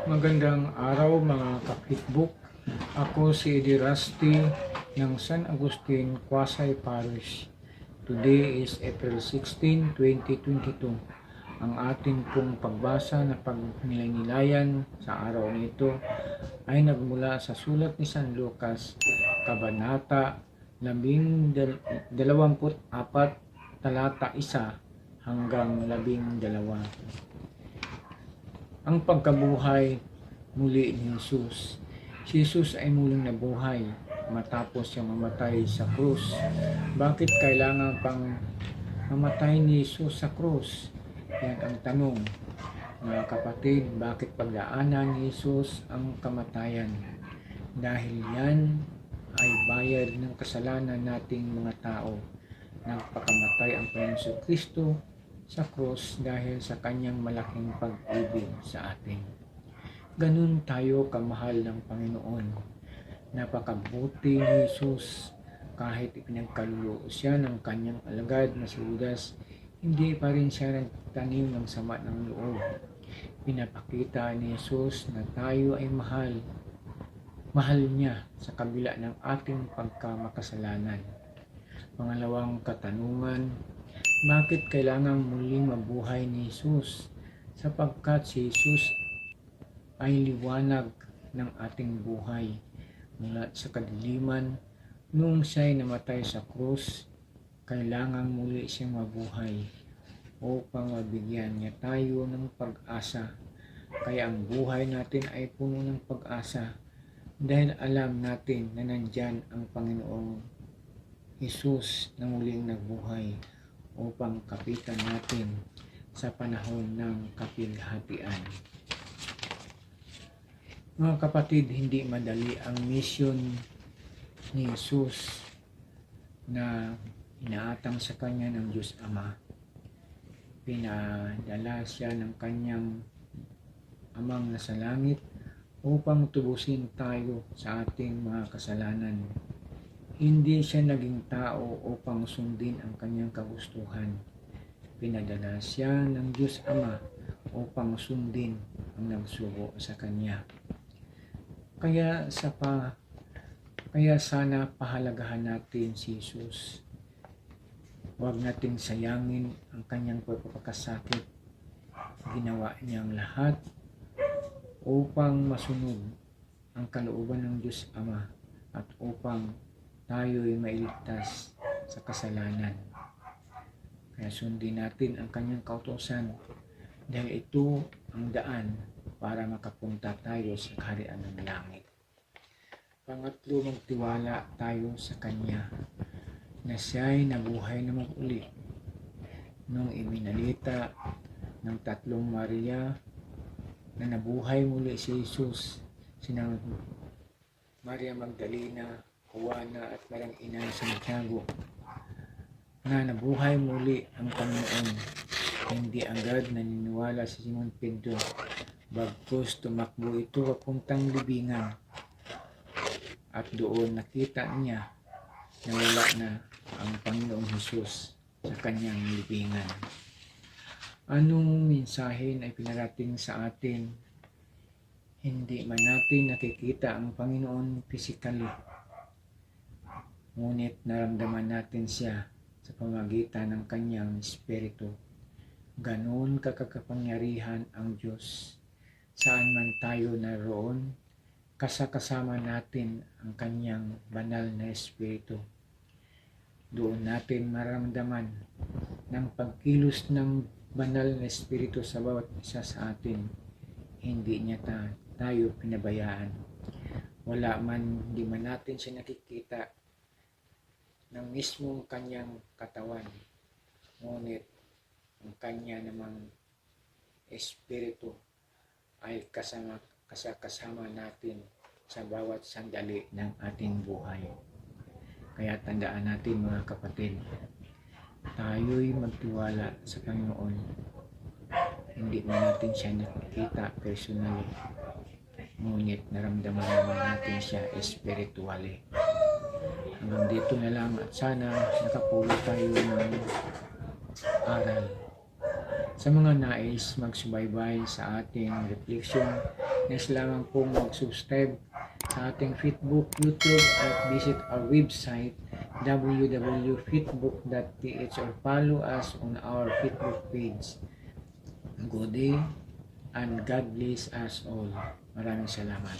Magandang araw mga kapitbook. Ako si Eddie Rusty ng San Agustin, Quasay Parish. Today is April 16, 2022. Ang ating pong pagbasa na pagnilay-nilayan sa araw nito ay nagmula sa sulat ni San Lucas, Kabanata 24, talata 1 hanggang 12. Ang pagkabuhay muli ni Jesus. Si Jesus ay muling nabuhay matapos siyang mamatay sa krus. Bakit kailangan pang mamatay ni Jesus sa krus? Yan ang tanong. Mga kapatid, bakit pagdaanan ni Jesus ang kamatayan? Dahil yan ay bayad ng kasalanan nating mga tao. Nagpakamatay ang Panginoon Kristo sa krus dahil sa kanyang malaking pag-ibig sa atin. Ganun tayo kamahal ng Panginoon. Napakabuti ni Jesus. Kahit ipinagkaluluo siya ng kanyang alagad na si Judas, hindi pa rin siya nagtanim ng sama ng loob. Pinapakita ni Jesus na tayo ay mahal. Mahal niya sa kabila ng ating pagkamakasalanan. Pangalawang katanungan, bakit kailangang muling mabuhay ni Jesus? Sapagkat si Jesus ay liwanag ng ating buhay mula sa kadiliman. Nung siya'y namatay sa krus, kailangang muli siyang mabuhay upang mabigyan niya tayo ng pag-asa. Kaya ang buhay natin ay puno ng pag-asa dahil alam natin na nandyan ang Panginoong Jesus na muling nagbuhay upang kapitan natin sa panahon ng kapighatian. Mga kapatid, hindi madali ang misyon ni Jesus na inaatang sa kanya ng Diyos Ama. Pinadala siya ng kanyang Amang nasa langit upang tubusin tayo sa ating mga kasalanan. Hindi siya naging tao upang sundin ang kanyang kagustuhan. Pinadala siya ng Diyos Ama upang sundin ang nagsugo sa kanya. Kaya sana pahalagahan natin si Jesus. Huwag nating sayangin ang kanyang pagpapakasakit. Ginawa niyang lahat upang masunod ang kalooban ng Diyos Ama at upang tayo'y mailigtas sa kasalanan. Kaya sundin natin ang kanyang kautusan dahil ito ang daan para makapunta tayo sa kaharian ng langit. Pangatlo, magtiwala tayo sa kanya na siya'y nabuhay naman uli. Nung ibinalita ng tatlong Maria na nabuhay muli si Jesus, sinang Maria Magdalena, Juana at Marang Ina ni Santiago, na nabuhay muli ang Panginoon. Hindi agad naniniwala si Simon Pedro, bagkus tumakbo ito papuntang libingan at doon nakita niya na wala na ang Panginoong Jesus sa kanyang libingan. Anong mensahe na ipinarating sa atin? Hindi man natin nakikita ang Panginoon physically, ngunit naramdaman natin siya sa pamamagitan ng kanyang espiritu. Ganon kakakapangyarihan ang Diyos. Saan man tayo naroon, kasama natin ang kanyang banal na espiritu. Doon natin maramdaman ng pagkilos ng banal na espiritu sa bawat isa sa atin. Hindi niya tayo pinabayaan. Di man natin siya nakikita ng mismong kanyang katawan, ngunit ang kanya namang espiritu ay kasama natin sa bawat sandali ng ating buhay. Kaya tandaan natin mga kapatid, tayo'y magtiwala sa Panginoon. Hindi man natin siya nakikita personally, ngunit naramdaman naman natin siya espiritually. Hanggang dito na lang at sana nakapulot tayo ng aral Sa mga nais magsubaybay sa ating reflection, nais lamang pong mag-subscribe sa ating Facebook, YouTube at visit our website www.fitbook.ph or follow us on our Facebook page. Good day and God bless us all. Maraming salamat.